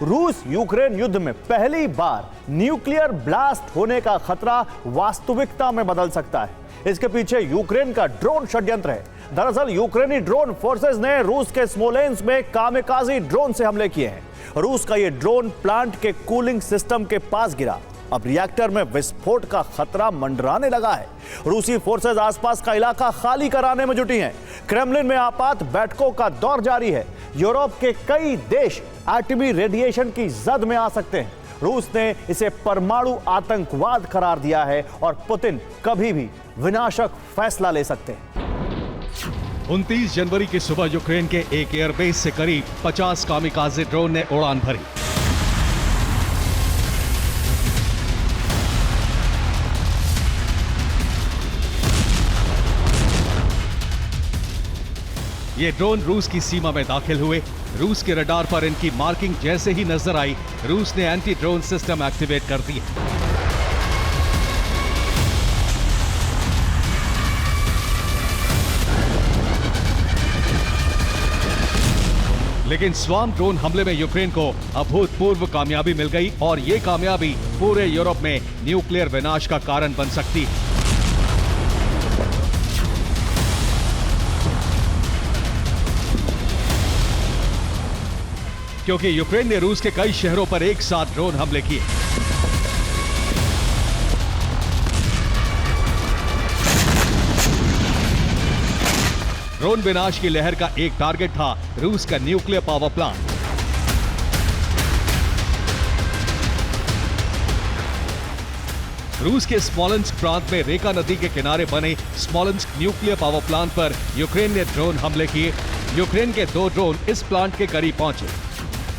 रूस यूक्रेन युद्ध में पहली बार न्यूक्लियर ब्लास्ट होने का खतरा वास्तविकता में बदल सकता है। इसके पीछे यूक्रेन का ड्रोन षड्यंत्र है। दरअसल यूक्रेनी ड्रोन फोर्सेस ने रूस के स्मोलेंस्क में कामिकाजी ड्रोन से हमले किए हैं। रूस का यह ड्रोन प्लांट के कूलिंग सिस्टम के पास गिरा। अब रिएक्टर में विस्फोट का खतरा मंडराने लगा है। रूसी फोर्सेस आसपास का इलाका खाली कराने में जुटी हैं। क्रेमलिन में आपात बैठकों का दौर जारी है। यूरोप के कई देश एटमी रेडिएशन की जद में आ सकते हैं। रूस ने इसे परमाणु आतंकवाद करार दिया है और पुतिन कभी भी विनाशक फैसला ले सकते हैं। 29 जनवरी की सुबह यूक्रेन के एक एयरबेस से करीब 50 कामिकाजे ड्रोन ने उड़ान भरी। ये ड्रोन रूस की सीमा में दाखिल हुए। रूस के रडार पर इनकी मार्किंग जैसे ही नजर आई, रूस ने एंटी ड्रोन सिस्टम एक्टिवेट कर दिया। लेकिन स्वार्म ड्रोन हमले में यूक्रेन को अभूतपूर्व कामयाबी मिल गई और ये कामयाबी पूरे यूरोप में न्यूक्लियर विनाश का कारण बन सकती है। क्योंकि यूक्रेन ने रूस के कई शहरों पर एक साथ ड्रोन हमले किए। ड्रोन विनाश की लहर का एक टारगेट था रूस का न्यूक्लियर पावर प्लांट। रूस के स्मोलेंस्क प्रांत में रेका नदी के किनारे बने स्मोलेंस्क न्यूक्लियर पावर प्लांट पर यूक्रेन ने ड्रोन हमले किए। यूक्रेन के 2 ड्रोन इस प्लांट के करीब पहुंचे।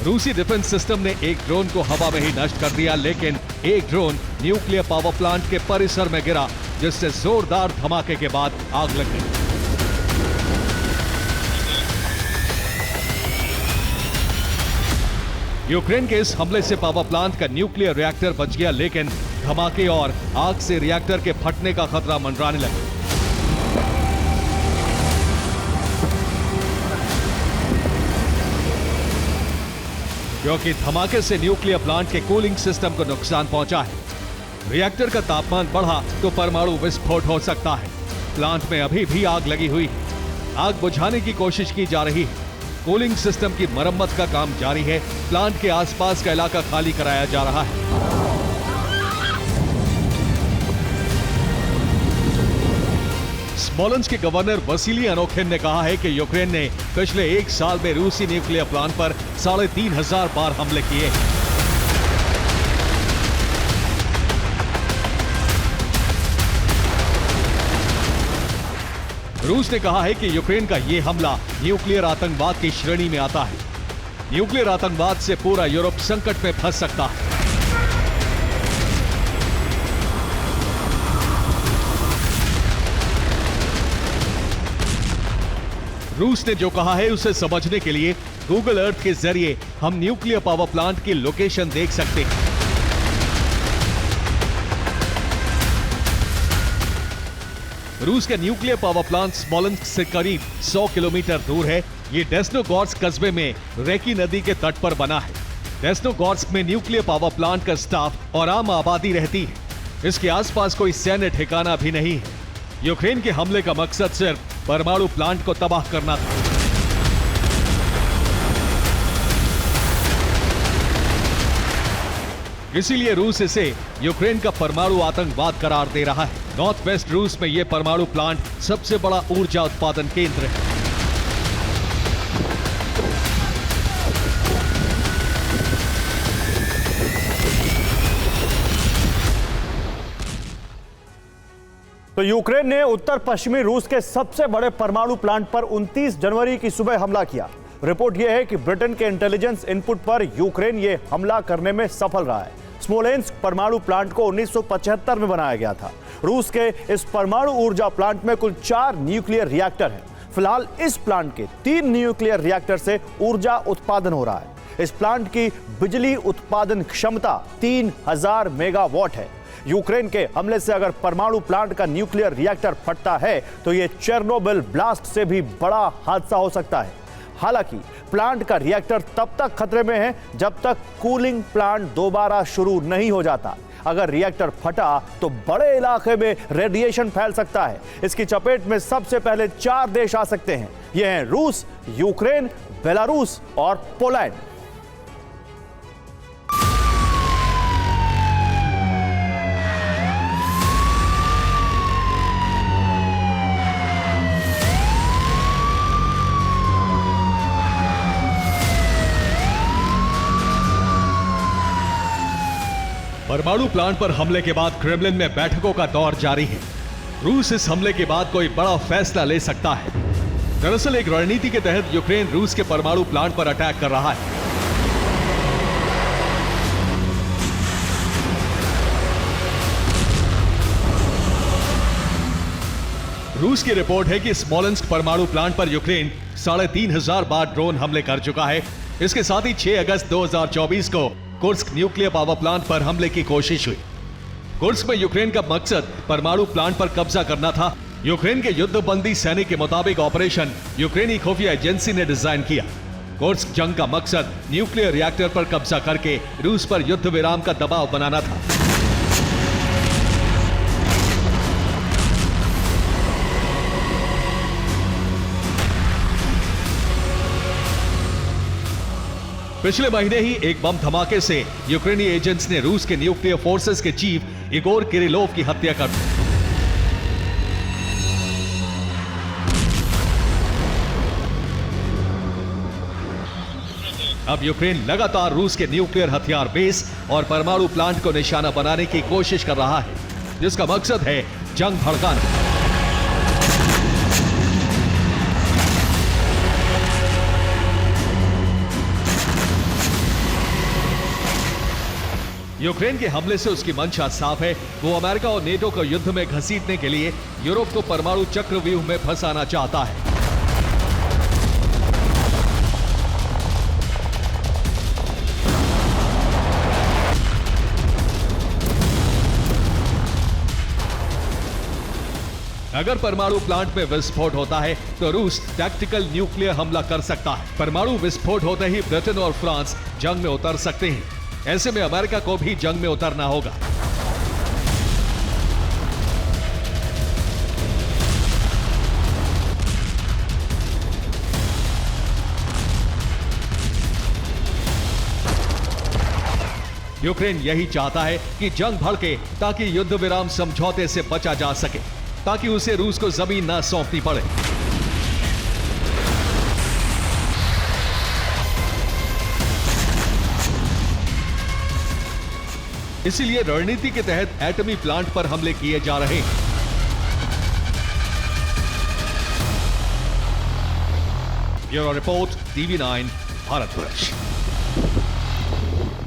रूसी डिफेंस सिस्टम ने एक ड्रोन को हवा में ही नष्ट कर दिया, लेकिन एक ड्रोन न्यूक्लियर पावर प्लांट के परिसर में गिरा, जिससे जोरदार धमाके के बाद आग लग गई। यूक्रेन के इस हमले से पावर प्लांट का न्यूक्लियर रिएक्टर बच गया, लेकिन धमाके और आग से रिएक्टर के फटने का खतरा मंडराने लगा। क्योंकि धमाके से न्यूक्लियर प्लांट के कूलिंग सिस्टम को नुकसान पहुंचा है। रिएक्टर का तापमान बढ़ा तो परमाणु विस्फोट हो सकता है। प्लांट में अभी भी आग लगी हुई है। आग बुझाने की कोशिश की जा रही है। कूलिंग सिस्टम की मरम्मत का काम जारी है। प्लांट के आसपास का इलाका खाली कराया जा रहा है। स्मोलेंस्क के गवर्नर वसीली अनोखिन ने कहा है कि यूक्रेन ने पिछले 1 साल में रूसी न्यूक्लियर प्लांट पर 3500 बार हमले किए। रूस ने कहा है कि यूक्रेन का यह हमला न्यूक्लियर आतंकवाद की श्रेणी में आता है। न्यूक्लियर आतंकवाद से पूरा यूरोप संकट में फंस सकता है। रूस ने जो कहा है उसे समझने के लिए गूगल अर्थ के जरिए हम न्यूक्लियर पावर प्लांट की लोकेशन देख सकते हैं। रूस का न्यूक्लियर पावर प्लांट स्मोलेंस्क से करीब 100 किलोमीटर दूर है। ये डेस्नोगोर्स्क कस्बे में रेकी नदी के तट पर बना है। डेस्नोगोर्स्क में न्यूक्लियर पावर प्लांट का स्टाफ और आम आबादी रहती है। इसके आसपास कोई सैन्य ठिकाना भी नहीं है। यूक्रेन के हमले का मकसद सिर्फ परमाणु प्लांट को तबाह करना था। इसीलिए रूस इसे यूक्रेन का परमाणु आतंकवाद करार दे रहा है। नॉर्थ वेस्ट रूस में यह परमाणु प्लांट सबसे बड़ा ऊर्जा उत्पादन केंद्र है। तो यूक्रेन ने उत्तर पश्चिमी रूस के सबसे बड़े परमाणु प्लांट पर 29 जनवरी की सुबह हमला किया। रिपोर्ट यह है कि ब्रिटेन के इंटेलिजेंस इनपुट पर यूक्रेन ये हमला करने में सफल रहा है। स्मोलेंस्क परमाणु प्लांट को 1975 में बनाया गया था। रूस के इस परमाणु ऊर्जा प्लांट में कुल 4 न्यूक्लियर रिएक्टर हैं। फिलहाल इस प्लांट के 3 न्यूक्लियर रिएक्टर से ऊर्जा उत्पादन हो रहा है। इस प्लांट की बिजली उत्पादन क्षमता 3000 मेगावाट है। यूक्रेन के हमले से अगर परमाणु प्लांट का न्यूक्लियर रिएक्टर फटता है तो यह चेरनोबिल ब्लास्ट से भी बड़ा हादसा हो सकता है। हालांकि प्लांट का रिएक्टर तब तक खतरे में है जब तक कूलिंग प्लांट दोबारा शुरू नहीं हो जाता। अगर रिएक्टर फटा तो बड़े इलाके में रेडिएशन फैल सकता है। इसकी चपेट में सबसे पहले 4 देश आ सकते हैं। ये हैं रूस, यूक्रेन, बेलारूस और पोलैंड। परमाणु प्लांट पर हमले के बाद क्रेमलिन में बैठकों का दौर जारी है। रूस इस हमले के बाद कोई बड़ा फैसला ले सकता है। दरअसल एक रणनीति के तहत यूक्रेन रूस के परमाणु प्लांट पर अटैक कर रहा है। रूस की रिपोर्ट है कि स्मोलेंस्क परमाणु प्लांट पर यूक्रेन 3500 बार ड्रोन हमले कर चुका है। इसके साथ ही 6 अगस्त 2024 को कुर्स्क न्यूक्लियर पावर प्लांट पर हमले की कोशिश हुई। कुर्स्क में यूक्रेन का मकसद परमाणु प्लांट पर कब्जा करना था। यूक्रेन के युद्धबंदी सैनिक के मुताबिक ऑपरेशन यूक्रेनी खुफिया एजेंसी ने डिजाइन किया। कुर्स्क जंग का मकसद न्यूक्लियर रिएक्टर पर कब्जा करके रूस पर युद्ध विराम का दबाव बनाना था। पिछले महीने ही एक बम धमाके से यूक्रेनी एजेंट्स ने रूस के न्यूक्लियर फोर्सेस के चीफ इगोर किरिलोव की हत्या कर दी। अब यूक्रेन लगातार रूस के न्यूक्लियर हथियार बेस और परमाणु प्लांट को निशाना बनाने की कोशिश कर रहा है, जिसका मकसद है जंग भड़काना। यूक्रेन के हमले से उसकी मंशा साफ है। वो अमेरिका और नेटो को युद्ध में घसीटने के लिए यूरोप को परमाणु चक्रव्यूह में फंसाना चाहता है। अगर परमाणु प्लांट में विस्फोट होता है तो रूस टैक्टिकल न्यूक्लियर हमला कर सकता है। परमाणु विस्फोट होते ही ब्रिटेन और फ्रांस जंग में उतर सकते हैं। ऐसे में अमेरिका को भी जंग में उतरना होगा। यूक्रेन यही चाहता है कि जंग भड़के ताकि युद्ध विराम समझौते से बचा जा सके, ताकि उसे रूस को जमीन ना सौंपनी पड़े। इसीलिए रणनीति के तहत एटमी प्लांट पर हमले किए जा रहे हैं। Bureau report, TV9 Bharatvarsh.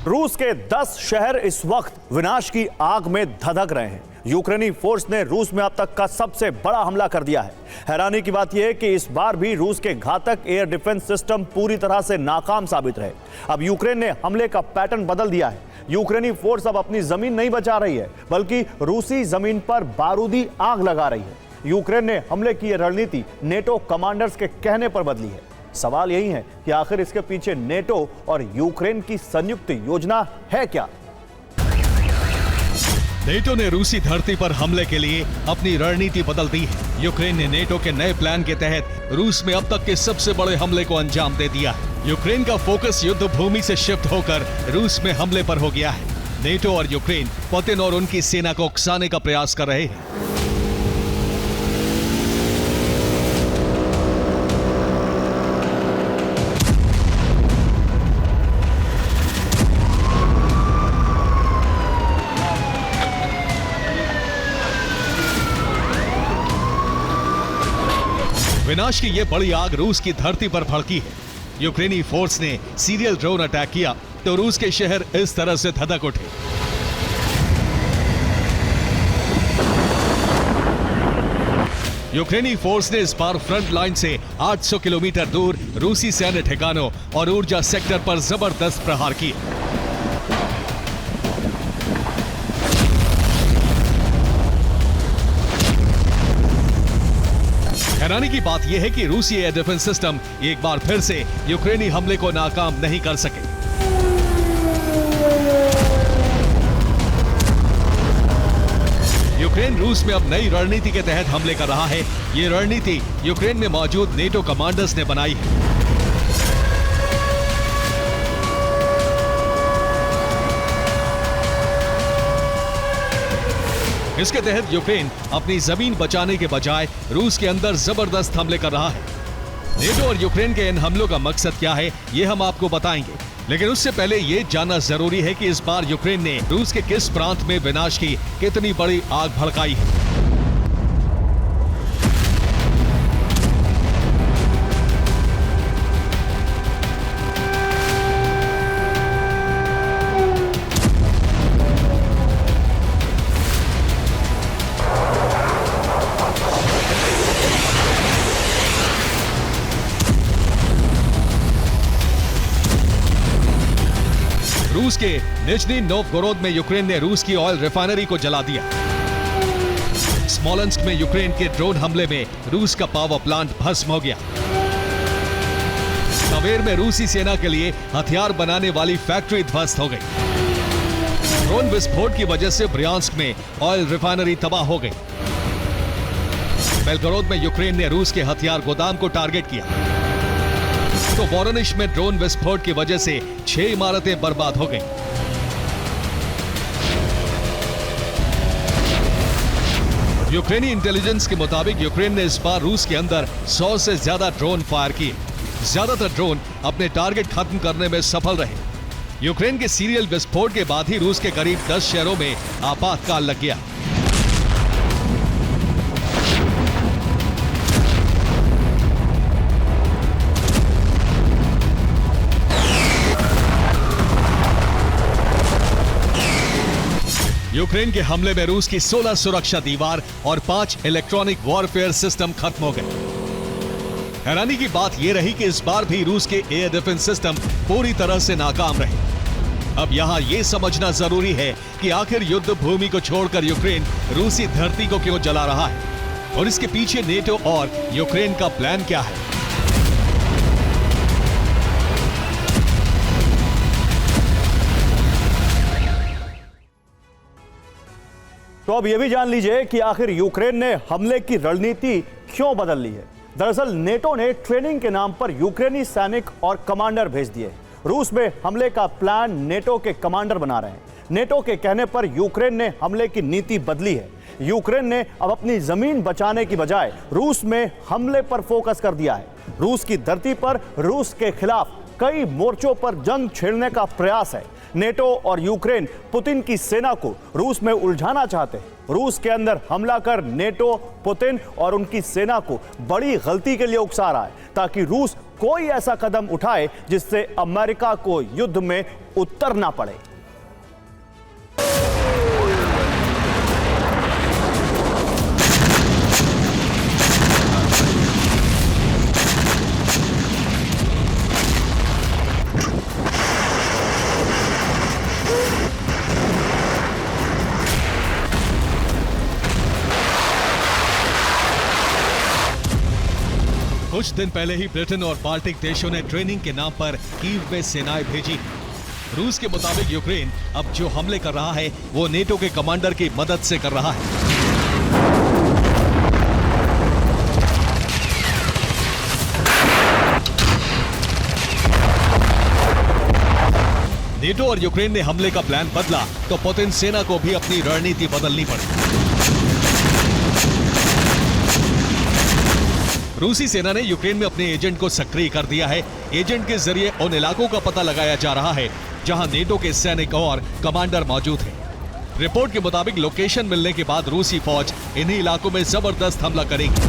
रूस के 10 शहर इस वक्त विनाश की आग में धधक रहे हैं। यूक्रेनी फोर्स ने रूस में अब तक का सबसे बड़ा हमला कर दिया है। हैरानी की बात यह है कि इस बार भी रूस के घातक एयर डिफेंस सिस्टम पूरी तरह से नाकाम साबित रहे। अब यूक्रेन ने हमले का पैटर्न बदल दिया है। यूक्रेनी फोर्स अब अपनी जमीन नहीं बचा रही है, बल्कि रूसी जमीन पर बारूदी आग लगा रही है। यूक्रेन ने हमले की यह रणनीति नेटो कमांडर्स के कहने पर बदली है। सवाल यही है कि आखिर इसके पीछे नेटो और यूक्रेन की संयुक्त योजना है क्या? नेटो ने रूसी धरती पर हमले के लिए अपनी रणनीति बदल दी है। यूक्रेन ने नेटो के नए प्लान के तहत रूस में अब तक के सबसे बड़े हमले को अंजाम दे दिया है। यूक्रेन का फोकस युद्ध भूमि से शिफ्ट होकर रूस में हमले पर हो गया है। नेटो और यूक्रेन पुतिन और उनकी सेना को उकसाने का प्रयास कर रहे हैं। विनाश की यह बड़ी आग रूस की धरती पर भड़की है। यूक्रेनी फोर्स ने सीरियल ड्रोन अटैक किया तो रूस के शहर इस तरह से धधक उठे। यूक्रेनी फोर्स ने इस बार फ्रंट लाइन से 800 किलोमीटर दूर रूसी सैन्य ठिकानों और ऊर्जा सेक्टर पर जबरदस्त प्रहार किए। हैरानी की बात यह है कि रूसी एयर डिफेंस सिस्टम एक बार फिर से यूक्रेनी हमले को नाकाम नहीं कर सके। यूक्रेन रूस में अब नई रणनीति के तहत हमले कर रहा है। ये रणनीति यूक्रेन में मौजूद नेटो कमांडर्स ने बनाई है। इसके तहत यूक्रेन अपनी जमीन बचाने के बजाय रूस के अंदर जबरदस्त हमले कर रहा है। नेटो और यूक्रेन के इन हमलों का मकसद क्या है, ये हम आपको बताएंगे, लेकिन उससे पहले ये जानना जरूरी है कि इस बार यूक्रेन ने रूस के किस प्रांत में विनाश की कितनी बड़ी आग भड़काई है। रूस के निजनी नोवगोरोद में यूक्रेन ने रूस की ऑयल रिफाइनरी को जला दिया। स्मोलेंस्क में यूक्रेन के ड्रोन हमले में रूस का पावर प्लांट भस्म हो गया। तवेर में रूसी सेना के लिए हथियार बनाने वाली फैक्ट्री ध्वस्त हो गई। ड्रोन विस्फोट की वजह से ब्रियांस्क में ऑयल रिफाइनरी तबाह हो गई। बेलगोरोद में यूक्रेन ने रूस के हथियार गोदाम को टारगेट किया। तो वोरोनिश में ड्रोन विस्फोट की वजह से 6 इमारतें बर्बाद हो गईं। यूक्रेनी इंटेलिजेंस के मुताबिक यूक्रेन ने इस बार रूस के अंदर 100 से ज्यादा ड्रोन फायर किए। ज्यादातर ड्रोन अपने टारगेट खत्म करने में सफल रहे। यूक्रेन के सीरियल विस्फोट के बाद ही रूस के करीब 10 शहरों में आपातकाल लग गया। यूक्रेन के हमले में रूस की 16 सुरक्षा दीवार और 5 इलेक्ट्रॉनिक वॉरफेयर सिस्टम खत्म हो गए। हैरानी की बात यह रही कि इस बार भी रूस के एयर डिफेंस सिस्टम पूरी तरह से नाकाम रहे। अब यहां यह समझना जरूरी है कि आखिर युद्ध भूमि को छोड़कर यूक्रेन रूसी धरती को क्यों जला रहा है और इसके पीछे नेटो और यूक्रेन का प्लान क्या है। तो अब यह भी जान लीजिए कि आखिर यूक्रेन ने हमले की रणनीति क्यों बदल ली है। दरअसल नेटो ने ट्रेनिंग के नाम पर यूक्रेनी सैनिक और कमांडर भेज दिए। रूस में हमले का प्लान नेटो के कमांडर बना रहे हैं। नेटो के कहने पर यूक्रेन ने हमले की नीति बदली है। यूक्रेन ने अब अपनी जमीन बचाने की बजाय रूस में हमले पर फोकस कर दिया है। रूस की धरती पर रूस के खिलाफ कई मोर्चों पर जंग छेड़ने का प्रयास है। नेटो और यूक्रेन पुतिन की सेना को रूस में उलझाना चाहते हैं। रूस के अंदर हमला कर नेटो पुतिन और उनकी सेना को बड़ी गलती के लिए उकसा रहा है ताकि रूस कोई ऐसा कदम उठाए जिससे अमेरिका को युद्ध में उतरना पड़े। कुछ दिन पहले ही ब्रिटेन और बाल्टिक देशों ने ट्रेनिंग के नाम पर कीव में सेनाएं भेजी। रूस के मुताबिक यूक्रेन अब जो हमले कर रहा है वो नेटो के कमांडर की मदद से कर रहा है। नेटो और यूक्रेन ने हमले का प्लान बदला तो पुतिन सेना को भी अपनी रणनीति बदलनी पड़ी। रूसी सेना ने यूक्रेन में अपने एजेंट को सक्रिय कर दिया है। एजेंट के जरिए उन इलाकों का पता लगाया जा रहा है जहां नेटो के सैनिक और कमांडर मौजूद हैं। रिपोर्ट के मुताबिक लोकेशन मिलने के बाद रूसी फौज इन्हीं इलाकों में जबरदस्त हमला करेगी।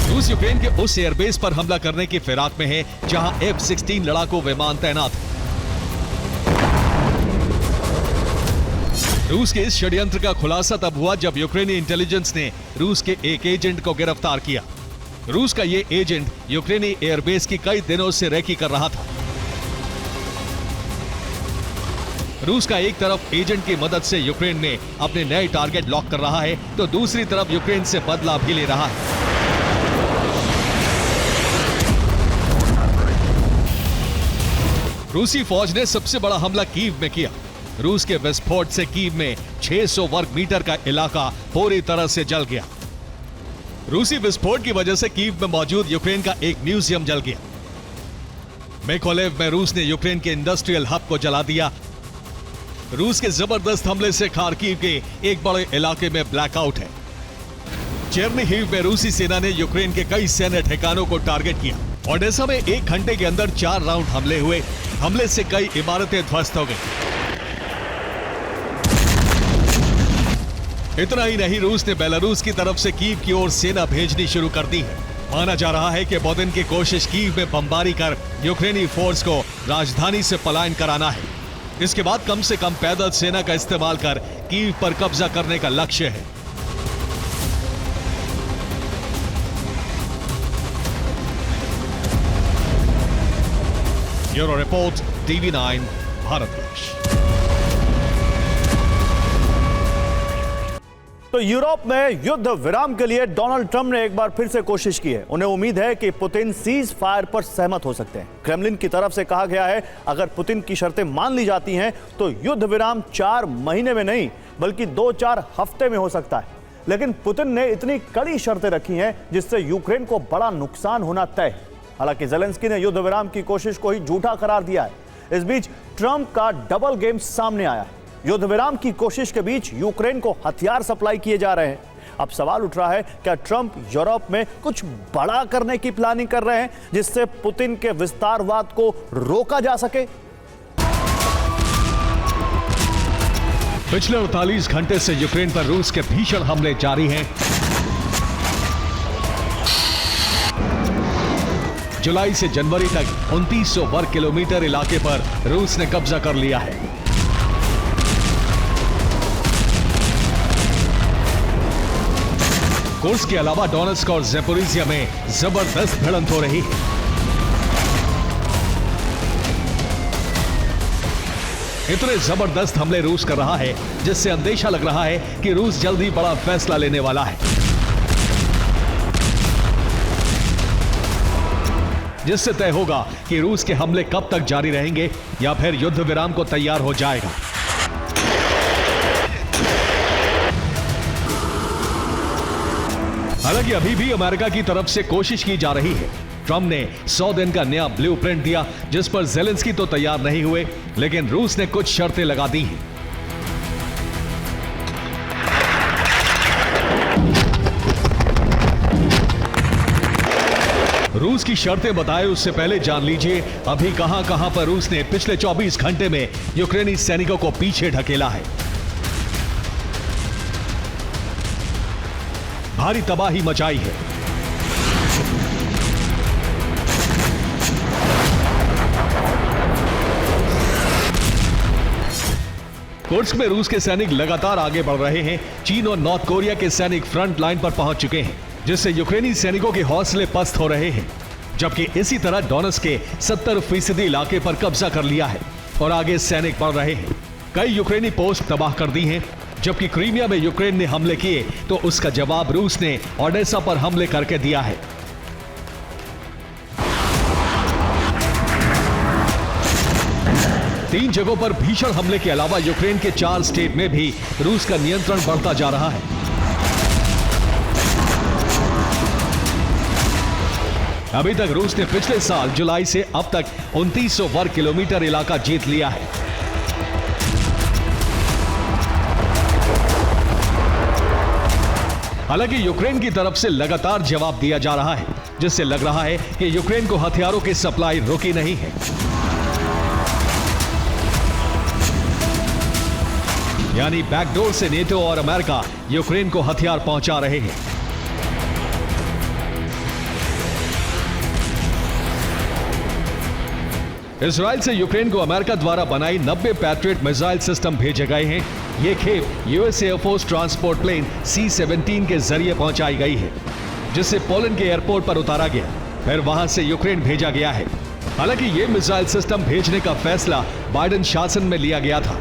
रूस यूक्रेन के उस एयरबेस पर हमला करने की फिराक में है जहां F-16 लड़ाकू विमान तैनात है। रूस के इस षड्यंत्र का खुलासा तब हुआ जब यूक्रेनी इंटेलिजेंस ने रूस के एक एजेंट को गिरफ्तार किया। रूस का ये एजेंट यूक्रेनी एयरबेस की कई दिनों से रेकी कर रहा था। रूस का एक तरफ एजेंट की मदद से यूक्रेन में अपने नए टारगेट लॉक कर रहा है, तो दूसरी तरफ यूक्रेन से बदला भी ले रहा है। रूसी फौज ने सबसे बड़ा हमला कीव में किया। रूस के विस्फोट से कीव में 600 वर्ग मीटर का इलाका पूरी तरह से जल गया। रूसी विस्फोट की वजह से कीव में मौजूद यूक्रेन का एक म्यूजियम जल गया। मिकोलेव में रूस ने यूक्रेन के इंडस्ट्रियल हब को जला दिया। रूस के जबरदस्त हमले से खार्किव के एक बड़े इलाके में ब्लैकआउट है। चेर्निहिव में रूसी सेना ने यूक्रेन के कई सैन्य ठिकानों को टारगेट किया। ओडेसा में 1 घंटे के अंदर 4 राउंड हमले हुए। हमले से कई इमारतें ध्वस्त हो गई। इतना ही नहीं, रूस ने बेलारूस की तरफ से कीव की ओर सेना भेजनी शुरू कर दी है। माना जा रहा है कि पुतिन की कोशिश कीव में बमबारी कर यूक्रेनी फोर्स को राजधानी से पलायन कराना है। इसके बाद कम से कम पैदल सेना का इस्तेमाल कर कीव पर कब्जा करने का लक्ष्य है। ब्यूरो रिपोर्ट, TV9 भारत देश। तो यूरोप में युद्ध विराम के लिए डोनाल्ड ट्रंप ने एक बार फिर से कोशिश की है। उन्हें उम्मीद है कि पुतिन सीज फायर पर सहमत हो सकते हैं। क्रेमलिन की तरफ से कहा गया है, अगर पुतिन की शर्तें मान ली जाती हैं तो युद्ध विराम 4 महीने में नहीं बल्कि 2-4 हफ्ते में हो सकता है। लेकिन पुतिन ने इतनी कड़ी शर्तें रखी हैं जिससे यूक्रेन को बड़ा नुकसान होना तय है। हालांकि जेलेंस्की ने युद्ध विराम की कोशिश को ही झूठा करार दिया है। इस बीच ट्रंप का डबल गेम सामने आया है। युद्ध विराम की कोशिश के बीच यूक्रेन को हथियार सप्लाई किए जा रहे हैं। अब सवाल उठ रहा है, क्या ट्रंप यूरोप में कुछ बड़ा करने की प्लानिंग कर रहे हैं जिससे पुतिन के विस्तारवाद को रोका जा सके? पिछले 48 घंटे से यूक्रेन पर रूस के भीषण हमले जारी हैं। जुलाई से जनवरी तक 2900 वर्ग किलोमीटर इलाके पर रूस ने कब्जा कर लिया है। कुर्स्क के अलावा डोनेट्स्क और ज़ैपोरिज़िया में जबरदस्त भिड़ंत हो रही है। इतने जबरदस्त हमले रूस कर रहा है जिससे अंदेशा लग रहा है कि रूस जल्दी बड़ा फैसला लेने वाला है, जिससे तय होगा कि रूस के हमले कब तक जारी रहेंगे या फिर युद्ध विराम को तैयार हो जाएगा। हालांकि अभी भी अमेरिका की तरफ से कोशिश की जा रही है। ट्रंप ने 100 दिन का नया ब्लूप्रिंट दिया जिस पर जेलेंस्की तो तैयार नहीं हुए, लेकिन रूस ने कुछ शर्तें लगा दी हैं। रूस की शर्तें बताए उससे पहले जान लीजिए अभी कहां पर रूस ने पिछले 24 घंटे में यूक्रेनी सैनिकों को पीछे ढकेला है। भारी तबाही मचाई है। कुर्स्क में रूस के सैनिक लगातार आगे बढ़ रहे हैं। चीन और नॉर्थ कोरिया के सैनिक फ्रंट लाइन पर पहुंच चुके हैं, जिससे यूक्रेनी सैनिकों के हौसले पस्त हो रहे हैं। जबकि इसी तरह डोनेट्स्क के 70% इलाके पर कब्जा कर लिया है और आगे सैनिक बढ़ रहे हैं। कई यूक्रेनी पोस्ट तबाह कर दी हैं। जबकि क्रीमिया में यूक्रेन ने हमले किए तो उसका जवाब रूस ने ओडेसा पर हमले करके दिया है। तीन जगहों पर भीषण हमले के अलावा यूक्रेन के 4 स्टेट में भी रूस का नियंत्रण बढ़ता जा रहा है। अभी तक रूस ने पिछले साल जुलाई से अब तक 2900 वर्ग किलोमीटर इलाका जीत लिया है। हालांकि यूक्रेन की तरफ से लगातार जवाब दिया जा रहा है, जिससे लग रहा है कि यूक्रेन को हथियारों की सप्लाई रुकी नहीं है। यानी बैकडोर से नेटो और अमेरिका यूक्रेन को हथियार पहुंचा रहे हैं। इजराइल से यूक्रेन को अमेरिका द्वारा बनाई 90 पैट्रियट मिसाइल सिस्टम भेजे गए हैं। ये खेप US air force transport plane C-17 के जरिए पहुंचाई गई है, जिसे पोलैंड के एयरपोर्ट पर उतारा गया, फिर वहां से यूक्रेन भेजा गया है। हालांकि ये मिसाइल सिस्टम भेजने का फैसला बाइडेन शासन में लिया गया था।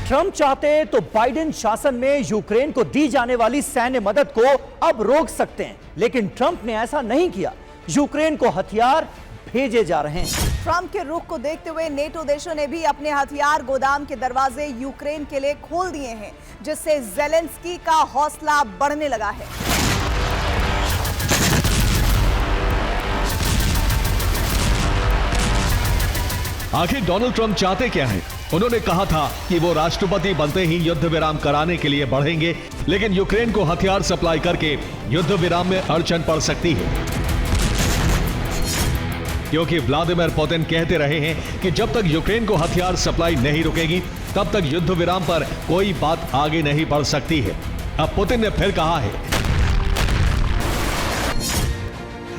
ट्रंप चाहते तो बाइडेन शासन में यूक्रेन को दी जाने वाली सैन्य मदद को अब रोक सकते हैं, लेकिन ट्रंप ने ऐसा नहीं किया। यूक्रेन को हथियार भेजे जा रहे हैं। ट्रंप के रुख को देखते हुए नेटो देशों ने भी अपने हथियार गोदाम के दरवाजे यूक्रेन के लिए खोल दिए हैं, जिससे ज़ेलेंस्की का हौसला बढ़ने लगा है। आखिर डोनाल्ड ट्रंप चाहते क्या हैं? उन्होंने कहा था कि वो राष्ट्रपति बनते ही युद्ध विराम कराने के लिए बढ़ेंगे, लेकिन यूक्रेन को हथियार सप्लाई करके युद्ध विराम में अड़चन पड़ सकती है, क्योंकि व्लादिमीर पुतिन कहते रहे हैं कि जब तक यूक्रेन को हथियार सप्लाई नहीं रुकेगी तब तक युद्ध विराम पर कोई बात आगे नहीं बढ़ सकती है। अब पुतिन ने फिर कहा है,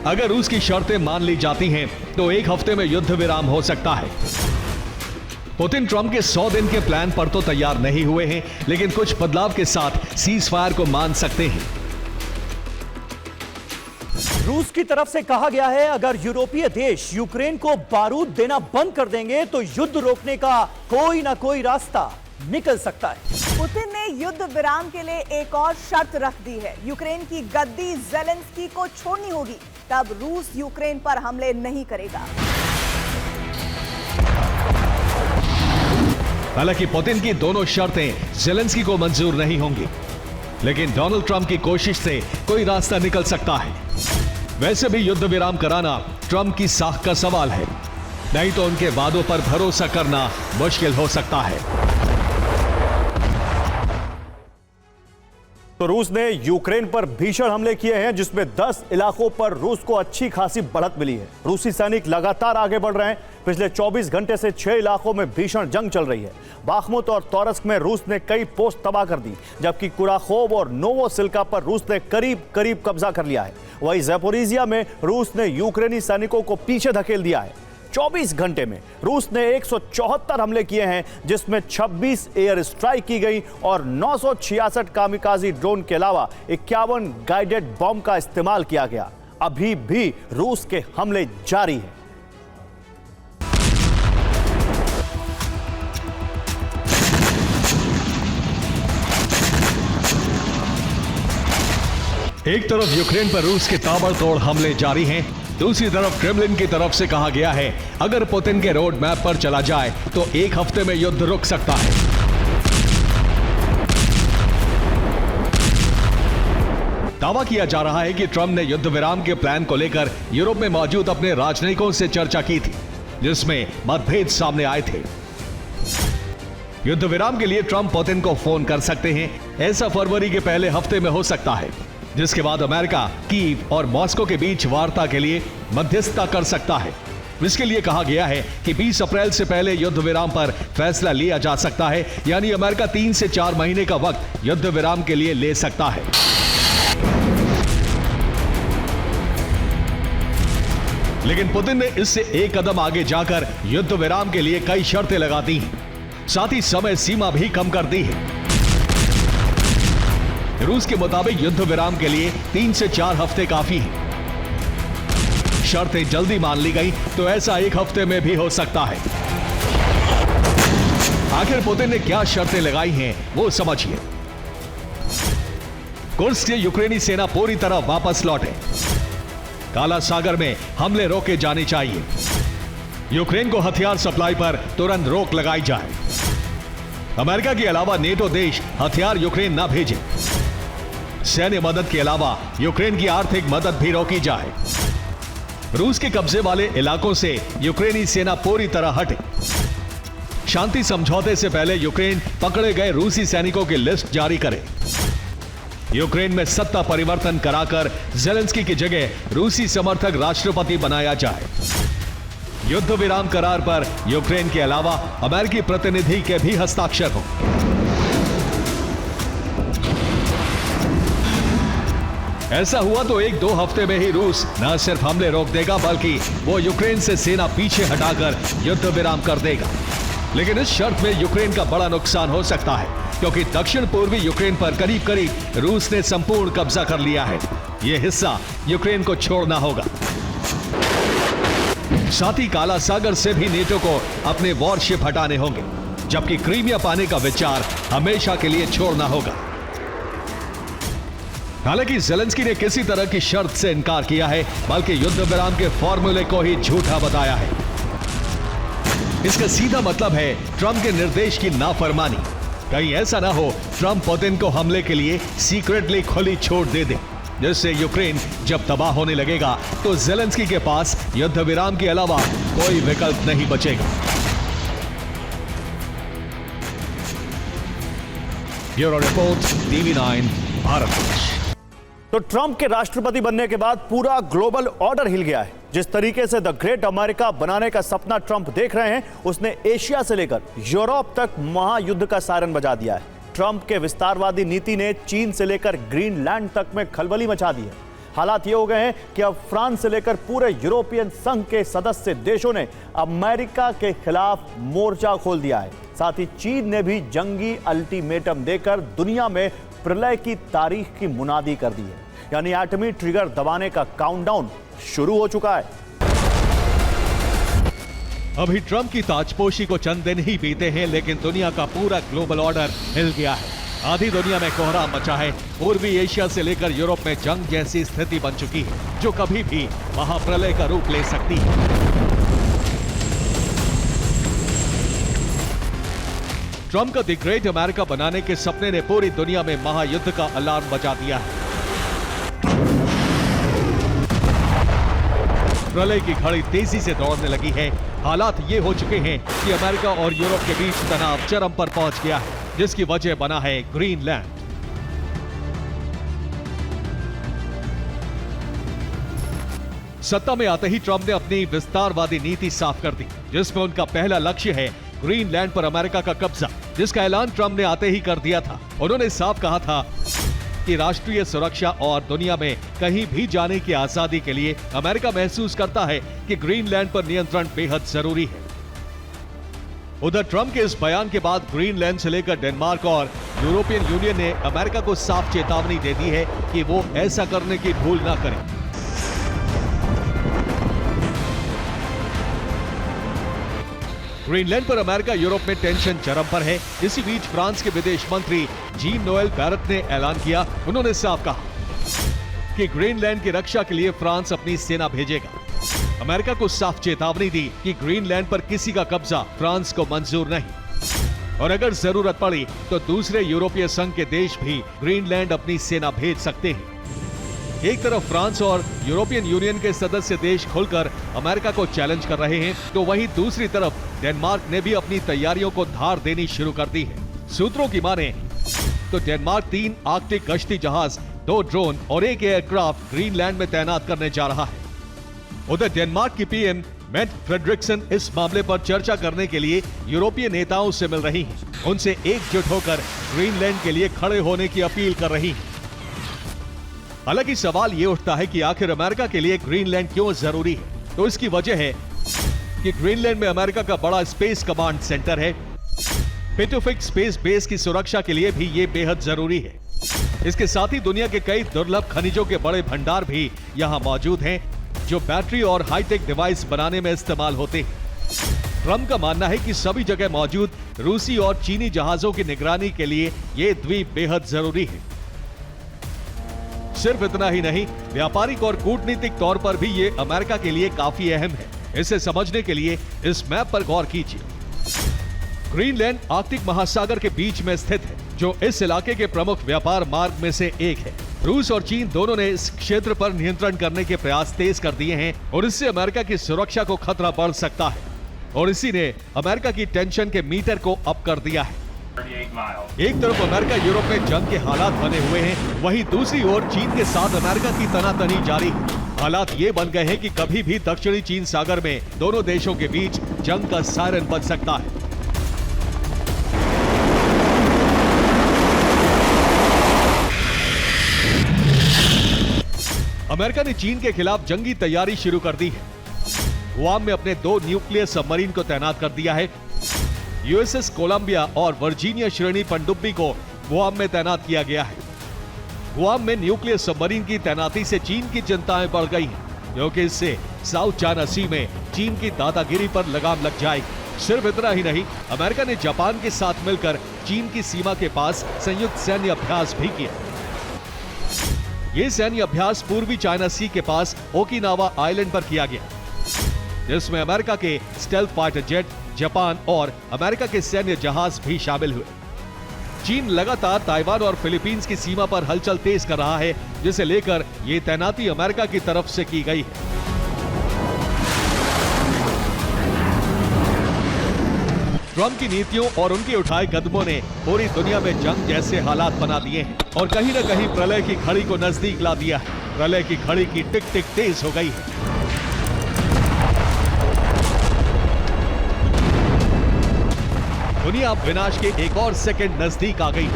अगर रूस की शर्तें मान ली जाती हैं तो एक हफ्ते में युद्ध विराम हो सकता है। पुतिन ट्रंप के 100 दिन के प्लान पर तो तैयार नहीं हुए हैं, लेकिन कुछ बदलाव के साथ सीज फायर को मान सकते हैं। रूस की तरफ से कहा गया है, अगर यूरोपीय देश यूक्रेन को बारूद देना बंद कर देंगे तो युद्ध रोकने का कोई ना कोई रास्ता निकल सकता है। पुतिन ने युद्ध विराम के लिए एक और शर्त रख दी है। यूक्रेन की गद्दी ज़ेलेंस्की को छोड़नी होगी, तब रूस यूक्रेन पर हमले नहीं करेगा। हालांकि पुतिन की दोनों शर्तें ज़ेलेंस्की को मंजूर नहीं होंगी, लेकिन डोनाल्ड ट्रंप की कोशिश से कोई रास्ता निकल सकता है। वैसे भी युद्ध विराम कराना ट्रंप की साख का सवाल है, नहीं तो उनके वादों पर भरोसा करना मुश्किल हो सकता है। तो रूस ने यूक्रेन पर भीषण हमले किए हैं, जिसमें 10 इलाकों पर रूस को अच्छी खासी बढ़त मिली है। रूसी सैनिक लगातार आगे बढ़ रहे हैं। पिछले 24 घंटे से 6 इलाकों में भीषण जंग चल रही है। बाखमुत और तोरस्क में रूस ने कई पोस्ट तबाह कर दी, जबकि कुराखोव और नोवोसिल्का पर रूस ने करीब करीब कब्जा कर लिया है। वहीं ज़ैपोरिजिया में रूस ने यूक्रेनी सैनिकों को पीछे धकेल दिया है। 24 घंटे में रूस ने 174 हमले किए हैं, जिसमें 26 एयर स्ट्राइक की गई और 966 कामिकाजी ड्रोन के अलावा 51 गाइडेड बॉम्ब का इस्तेमाल किया गया। अभी भी रूस के हमले जारी हैं। एक तरफ यूक्रेन पर रूस के ताबड़तोड़ हमले जारी हैं, दूसरी तरफ क्रेमलिन की तरफ से कहा गया है, अगर पुतिन के रोड मैप पर चला जाए तो एक हफ्ते में युद्ध रुक सकता है। दावा किया जा रहा है कि ट्रंप ने युद्ध विराम के प्लान को लेकर यूरोप में मौजूद अपने राजनयिकों से चर्चा की थी, जिसमें मतभेद सामने आए थे। युद्ध विराम के लिए ट्रंप पुतिन को फोन कर सकते हैं। ऐसा फरवरी के पहले हफ्ते में हो सकता है, जिसके बाद अमेरिका कीव और मॉस्को के बीच वार्ता के लिए मध्यस्थता कर सकता है। इसके लिए कहा गया है कि 20 अप्रैल से पहले युद्ध विराम पर फैसला लिया जा सकता है, यानी अमेरिका 3 से 4 महीने का वक्त युद्ध विराम के लिए ले सकता है। लेकिन पुतिन ने इससे एक कदम आगे जाकर युद्ध विराम के लिए कई शर्तें लगा दी हैं, साथ ही समय सीमा भी कम कर दी है। रूस के मुताबिक युद्ध विराम के लिए 3 से 4 हफ्ते काफी हैं। शर्तें जल्दी मान ली गई तो ऐसा एक हफ्ते में भी हो सकता है। आखिर पुतिन ने क्या शर्तें लगाई हैं, वो समझिए। कुर्स्क से यूक्रेनी सेना पूरी तरह वापस लौटे। काला सागर में हमले रोके जाने चाहिए। यूक्रेन को हथियार सप्लाई पर तुरंत रोक लगाई जाए। अमेरिका के अलावा नेटो देश हथियार यूक्रेन ना भेजे। सैन्य मदद के अलावा यूक्रेन की आर्थिक मदद भी रोकी जाए। रूस के कब्जे वाले इलाकों से यूक्रेनी सेना पूरी तरह हटे। शांति समझौते से पहले यूक्रेन पकड़े गए रूसी सैनिकों की लिस्ट जारी करे। यूक्रेन में सत्ता परिवर्तन कराकर ज़ेलेंस्की की जगह रूसी समर्थक राष्ट्रपति बनाया जाए। युद्ध विराम करार पर यूक्रेन के अलावा अमेरिकी प्रतिनिधि के भी हस्ताक्षर हों। ऐसा हुआ तो 1-2 हफ्ते में ही रूस न सिर्फ हमले रोक देगा, बल्कि वो यूक्रेन से सेना पीछे हटाकर युद्ध विराम कर देगा। लेकिन इस शर्त में यूक्रेन का बड़ा नुकसान हो सकता है, क्योंकि दक्षिण पूर्वी यूक्रेन पर करीब करीब रूस ने संपूर्ण कब्जा कर लिया है। यह हिस्सा यूक्रेन को छोड़ना होगा। साथ ही काला सागर से भी नेटो को अपने वॉरशिप हटाने होंगे, जबकि क्रीमिया पाने का विचार हमेशा के लिए छोड़ना होगा। हालांकि ज़ेलेंस्की ने किसी तरह की शर्त से इनकार किया है, बल्कि युद्ध विराम के फॉर्मूले को ही झूठा बताया है। इसका सीधा मतलब है ट्रंप के निर्देश की नाफरमानी। कहीं ऐसा ना हो ट्रंप पुतिन को हमले के लिए सीक्रेटली खुली छूट दे दे, जिससे यूक्रेन जब तबाह होने लगेगा तो ज़ेलेंस्की के पास युद्ध विराम के अलावा कोई विकल्प नहीं बचेगा। Bureau report, TV9 Bharat. तो ट्रंप के राष्ट्रपति बनने के बाद पूरा ग्लोबल ऑर्डर हिल गया है। जिस तरीके से द ग्रेट अमेरिका बनाने का सपना ट्रंप देख रहे हैं, उसने एशिया से लेकर यूरोप तक महायुद्ध का सायरन बजा दिया है। ट्रंप के विस्तारवादी नीति ने चीन से लेकर ग्रीनलैंड तक में खलबली मचा दी है। हालात ये हो गए हैं कि अब फ्रांस से लेकर पूरे यूरोपियन संघ के सदस्य देशों ने अमेरिका के खिलाफ मोर्चा खोल दिया है। साथ ही चीन ने भी जंगी अल्टीमेटम देकर दुनिया में प्रलय की तारीख की मुनादी कर दी है। यानी एटमी ट्रिगर दबाने का काउंटडाउन शुरू हो चुका है। अभी ट्रंप की ताजपोशी को चंद दिन ही बीते हैं, लेकिन दुनिया का पूरा ग्लोबल ऑर्डर हिल गया है। आधी दुनिया में कोहराम मचा है। पूर्वी एशिया से लेकर यूरोप में जंग जैसी स्थिति बन चुकी है, जो कभी भी महाप्रलय का रूप ले सकती है। ट्रंप का द ग्रेट अमेरिका बनाने के सपने ने पूरी दुनिया में महायुद्ध का अलार्म बजा दिया है। प्रलय की घड़ी तेजी से दौड़ने लगी है। हालात ये हो चुके हैं कि अमेरिका और यूरोप के बीच तनाव चरम पर पहुंच गया है, जिसकी वजह बना है ग्रीनलैंड। सत्ता में आते ही ट्रंप ने अपनी विस्तारवादी नीति साफ कर दी, जिसमें उनका पहला लक्ष्य है ग्रीनलैंड पर अमेरिका का कब्जा, जिसका ऐलान ट्रंप ने आते ही कर दिया था। उन्होंने साफ कहा था कि राष्ट्रीय सुरक्षा और दुनिया में कहीं भी जाने की आजादी के लिए अमेरिका महसूस करता है कि ग्रीनलैंड पर नियंत्रण बेहद जरूरी है। उधर ट्रंप के इस बयान के बाद ग्रीनलैंड से लेकर डेनमार्क और यूरोपियन यूनियन ने अमेरिका को साफ चेतावनी दे दी है कि वो ऐसा करने की भूल ना करें। ग्रीनलैंड पर अमेरिका यूरोप में टेंशन चरम पर है। इसी बीच फ्रांस के विदेश मंत्री जीन नोएल बैरत ने ऐलान किया। उन्होंने साफ कहा कि ग्रीनलैंड की रक्षा के लिए फ्रांस अपनी सेना भेजेगा। अमेरिका को साफ चेतावनी दी कि ग्रीनलैंड पर किसी का कब्जा फ्रांस को मंजूर नहीं, और अगर जरूरत पड़ी तो दूसरे यूरोपीय संघ के देश भी ग्रीनलैंड अपनी सेना भेज सकते हैं। एक तरफ फ्रांस और यूरोपियन यूनियन के सदस्य देश खुलकर अमेरिका को चैलेंज कर रहे हैं, तो वहीं दूसरी तरफ डेनमार्क ने भी अपनी तैयारियों को धार देनी शुरू कर दी है। सूत्रों की माने तो डेनमार्क 3 आर्कटिक गश्ती जहाज, 2 ड्रोन और 1 एयरक्राफ्ट ग्रीनलैंड में तैनात करने जा रहा है। उधर डेनमार्क की पीएम मेट फ्रेडरिक्सन इस मामले पर चर्चा करने के लिए यूरोपीय नेताओं से मिल रही हैं। उनसे एकजुट होकर ग्रीनलैंड के लिए खड़े होने की अपील कर रही हैं। हालांकि सवाल ये उठता है कि आखिर अमेरिका के लिए ग्रीनलैंड क्यों जरूरी है। तो इसकी वजह है कि ग्रीनलैंड में अमेरिका का बड़ा स्पेस कमांड सेंटर है। पेटोफिक स्पेस बेस की सुरक्षा के लिए भी ये बेहद जरूरी है। इसके साथ ही दुनिया के कई दुर्लभ खनिजों के बड़े भंडार भी यहाँ मौजूद हैं, जो बैटरी और हाईटेक डिवाइस बनाने में इस्तेमाल होते हैं। ट्रंप का मानना है कि सभी जगह मौजूद रूसी और चीनी जहाजों की निगरानी के लिए ये द्वीप बेहद जरूरी है। सिर्फ इतना ही नहीं, व्यापारिक और कूटनीतिक तौर पर भी ये अमेरिका के लिए काफी अहम है। इसे समझने के लिए इस मैप पर गौर कीजिए। ग्रीनलैंड आर्कटिक महासागर के बीच में स्थित है, जो इस इलाके के प्रमुख व्यापार मार्ग में से एक है। रूस और चीन दोनों ने इस क्षेत्र पर नियंत्रण करने के प्रयास तेज कर दिए हैं, और इससे अमेरिका की सुरक्षा को खतरा बढ़ सकता है। और इसी ने अमेरिका की टेंशन के मीटर को अप कर दिया है। एक तरफ अमेरिका यूरोप में जंग के हालात बने हुए हैं, वहीं दूसरी ओर चीन के साथ अमेरिका की तनातनी जारी है। हालात ये बन गए हैं कि कभी भी दक्षिणी चीन सागर में दोनों देशों के बीच जंग का सायरन बज सकता है। अमेरिका ने चीन के खिलाफ जंगी तैयारी शुरू कर दी है। गुआम में अपने 2 न्यूक्लियर सबमरीन को तैनात कर दिया है। यूएसएस कोलंबिया और वर्जीनिया श्रेणी पनडुब्बी को गुआम में तैनात किया गया है। गुआम में न्यूक्लियर सबमरीन की तैनाती से चीन की चिंताएं बढ़ गई हैं, क्योंकि इससे साउथ चाइना सी में चीन की दादागिरी पर लगाम लग जाएगी। सिर्फ इतना ही नहीं, अमेरिका ने जापान के साथ मिलकर चीन की सीमा के पास संयुक्त सैन्य अभ्यास भी किया। ये सैन्य अभ्यास पूर्वी चाइना सी के पास ओकिनावा आइलैंड पर किया गया, जिसमें अमेरिका के स्टेल्थ फाइटर जेट, जापान और अमेरिका के सैन्य जहाज भी शामिल हुए। चीन लगातार ताइवान और फिलीपींस की सीमा पर हलचल तेज कर रहा है, जिसे लेकर ये तैनाती अमेरिका की तरफ से की गई है। ट्रंप की नीतियों और उनके उठाए कदमों ने पूरी दुनिया में जंग जैसे हालात बना दिए हैं और कहीं न कहीं प्रलय की घड़ी को नजदीक ला दिया है। प्रलय की घड़ी की टिक टिक तेज हो गई है। दुनिया अब विनाश के एक और सेकंड नजदीक आ गई है।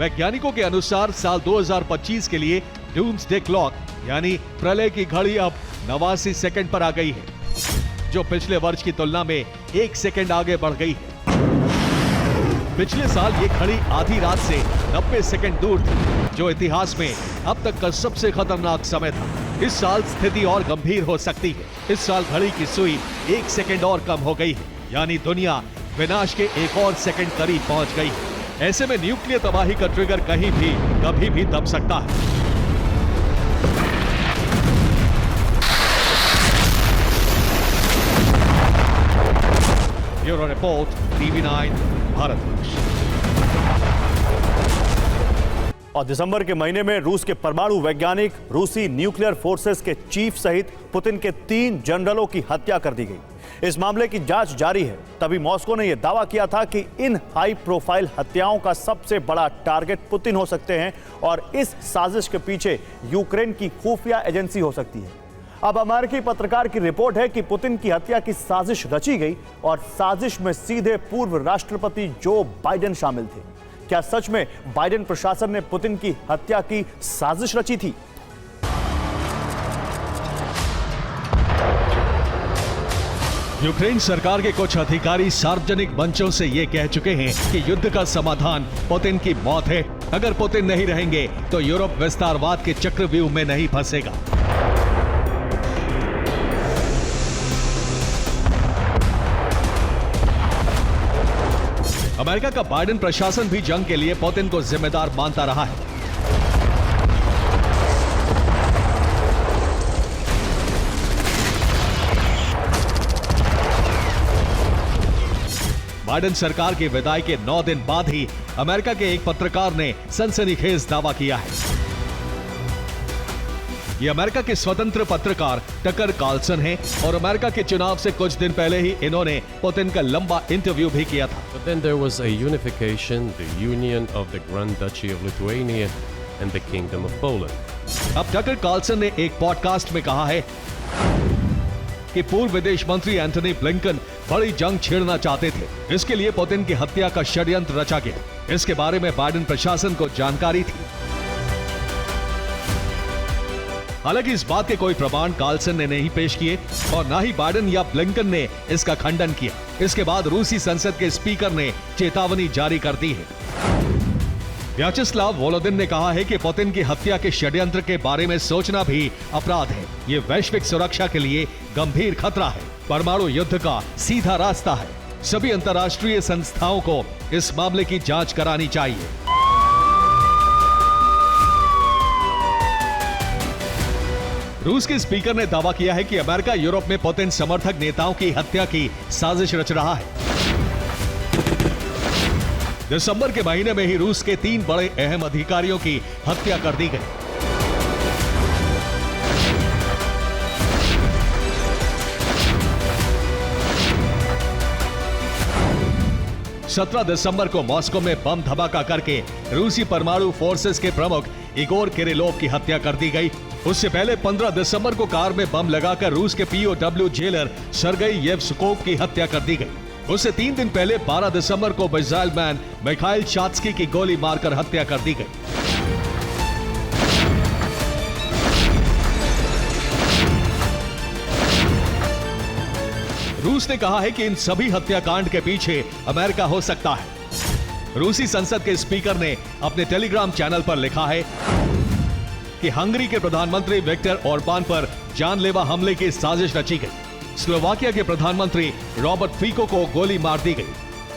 वैज्ञानिकों के अनुसार साल 2025 के लिए डूम्सडे क्लॉक यानी प्रलय की घड़ी अब 89 सेकंड पर आ गई है, जो पिछले वर्ष की तुलना में 1 सेकंड आगे बढ़ गई है। पिछले साल ये घड़ी आधी रात से 90 सेकंड दूर थी, जो इतिहास में अब तक का सबसे खतरनाक समय था। इस साल स्थिति और गंभीर हो सकती है। इस साल घड़ी की सुई 1 सेकंड और कम हो गई है, यानी दुनिया विनाश के एक और सेकंड करीब पहुंच गई है। ऐसे में न्यूक्लियर तबाही का ट्रिगर कहीं भी कभी भी दब सकता है। Bureau report, TV9 Bharatvarsh. और दिसंबर के महीने में रूस के परमाणु वैज्ञानिक, रूसी न्यूक्लियर फोर्सेस के चीफ सहित पुतिन के 3 जनरलों की हत्या कर दी गई। इस मामले की जांच जारी है। तभी मॉस्को ने यह दावा किया था कि इन हाई प्रोफाइल हत्याओं का सबसे बड़ा टारगेट पुतिन हो सकते हैं और इस साजिश के पीछे यूक्रेन की खुफिया एजेंसी हो सकती है। अब अमेरिकी पत्रकार की रिपोर्ट है कि पुतिन की हत्या की साजिश रची गई और साजिश में सीधे पूर्व राष्ट्रपति जो बाइडेन शामिल थे। क्या सच में बाइडेन प्रशासन ने पुतिन की हत्या की साजिश रची थी? यूक्रेन सरकार के कुछ अधिकारी सार्वजनिक मंचों से ये कह चुके हैं कि युद्ध का समाधान पुतिन की मौत है। अगर पुतिन नहीं रहेंगे तो यूरोप विस्तारवाद के चक्रव्यूह में नहीं फंसेगा। अमेरिका का बाइडेन प्रशासन भी जंग के लिए पुतिन को जिम्मेदार मानता रहा है। बाइडेन सरकार की विदाई के 9 दिन बाद ही अमेरिका के एक पत्रकार ने सनसनीखेज दावा किया है। ये अमेरिका के स्वतंत्र पत्रकार टकर कार्लसन हैं और अमेरिका के चुनाव से कुछ दिन पहले ही इन्होंने पुतिन का लंबा इंटरव्यू भी किया था। But then there was a unification, the union of the Grand Duchy of Lithuania and the Kingdom of Poland. अब टकर कार्लसन ने एक पॉडकास्ट में कहा है कि पूर्व विदेश मंत्री एंथनी ब्लिंकन बड़ी जंग छेड़ना चाहते थे। इसके लिए पुतिन की हत्या का षड्यंत्र रचा गया। इसके बारे में बाइडेन प्रशासन को जानकारी थी। हालांकि इस बात के कोई प्रमाण कार्लसन ने नहीं पेश किए और ना ही बाइडेन या ब्लिंकन ने इसका खंडन किया। इसके बाद रूसी संसद के स्पीकर ने चेतावनी जारी कर दी है। व्याचेस्लाव वोलोदिन ने कहा है कि पुतिन की हत्या के षड्यंत्र के बारे में सोचना भी अपराध है। ये वैश्विक सुरक्षा के लिए गंभीर खतरा है। परमाणु युद्ध का सीधा रास्ता है। सभी अंतर्राष्ट्रीय संस्थाओं को इस मामले की जांच करानी चाहिए। रूस के स्पीकर ने दावा किया है कि अमेरिका यूरोप में पुतिन समर्थक नेताओं की हत्या की साजिश रच रहा है। दिसंबर के महीने में ही रूस के 3 बड़े अहम अधिकारियों की हत्या कर दी गई। सत्रह दिसंबर को मॉस्को में बम धमाका करके रूसी परमाणु फोर्सेस के प्रमुख इगोर किरिलोव की हत्या कर दी गई। उससे पहले 15 दिसंबर को कार में बम लगाकर रूस के POW जेलर सर्गेई येवस्कोव की हत्या कर दी गई। उससे 3 दिन पहले 12 दिसंबर को मिसाइल मैन मिखाइल शात्स्की की गोली मारकर हत्या कर दी गई। रूस ने कहा है कि इन सभी हत्याकांड के पीछे अमेरिका हो सकता है। रूसी संसद के स्पीकर ने अपने टेलीग्राम चैनल पर लिखा है कि हंगरी के प्रधानमंत्री विक्टर ऑर्बान पर जानलेवा हमले की साजिश रची गई। स्लोवाकिया के प्रधानमंत्री रॉबर्ट फीको को गोली मार दी गई।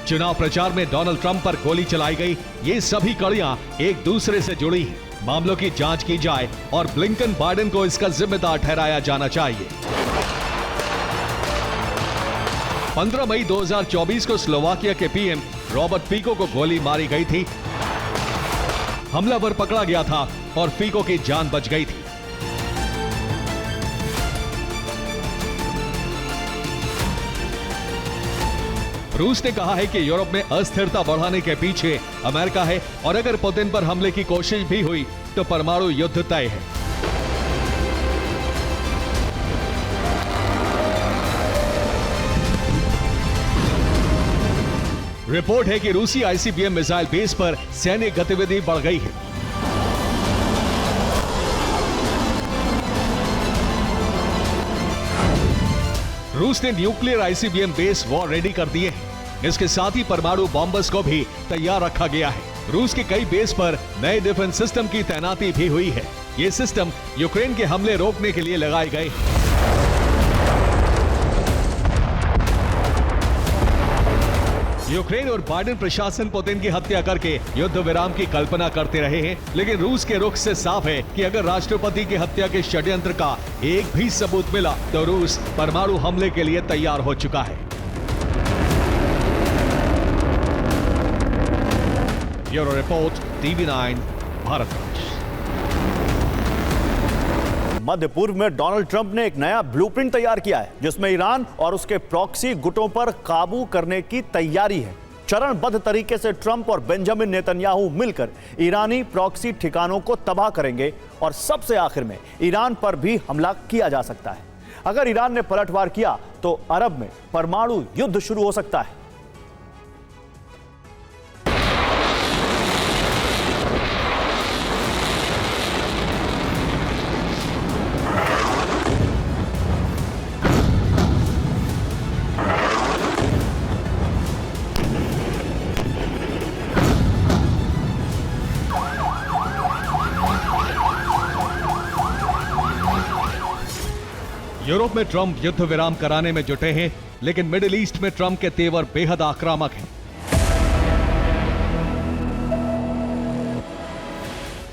चुनाव प्रचार में डोनाल्ड ट्रंप पर गोली चलाई गई। ये सभी कड़ियां एक दूसरे से जुड़ी हैं। मामलों की जांच की जाए और ब्लिंकन बाइडेन को इसका जिम्मेदार ठहराया जाना चाहिए। 15 मई 2024 को स्लोवाकिया के पीएम रॉबर्ट फीको को गोली मारी गई थी। हमलावर पकड़ा गया था और फीको की जान बच गई थी। रूस ने कहा है कि यूरोप में अस्थिरता बढ़ाने के पीछे अमेरिका है और अगर पुतिन पर हमले की कोशिश भी हुई तो परमाणु युद्ध तय है। रिपोर्ट है कि रूसी आईसीबीएम मिसाइल बेस पर सैन्य गतिविधि बढ़ गई है। रूस ने nuclear ICBM base war ready कर दिए हैं। इसके साथ ही परमाणु बॉम्बर्स को भी तैयार रखा गया है। रूस के कई बेस पर नए डिफेंस सिस्टम की तैनाती भी हुई है। ये सिस्टम यूक्रेन के हमले रोकने के लिए लगाए गए हैं। यूक्रेन और बाइडेन प्रशासन पुतिन की हत्या करके युद्ध विराम की कल्पना करते रहे हैं, लेकिन रूस के रुख से साफ है कि अगर राष्ट्रपति की हत्या के षड्यंत्र का एक भी सबूत मिला तो रूस परमाणु हमले के लिए तैयार हो चुका है। Bureau report, TV9 Bharat. मध्य पूर्व में डोनाल्ड ट्रंप ने एक नया ब्लूप्रिंट तैयार किया है जिसमें ईरान और उसके प्रॉक्सी गुटों पर काबू करने की तैयारी है। चरणबद्ध तरीके से ट्रंप और बेंजामिन नेतन्याहू मिलकर ईरानी प्रॉक्सी ठिकानों को तबाह करेंगे और सबसे आखिर में ईरान पर भी हमला किया जा सकता है। अगर ईरान ने पलटवार किया तो अरब में परमाणु युद्ध शुरू हो सकता है। यूरोप में ट्रंप युद्ध विराम कराने में जुटे हैं, लेकिन मिडिल ईस्ट में ट्रंप के तेवर बेहद आक्रामक हैं।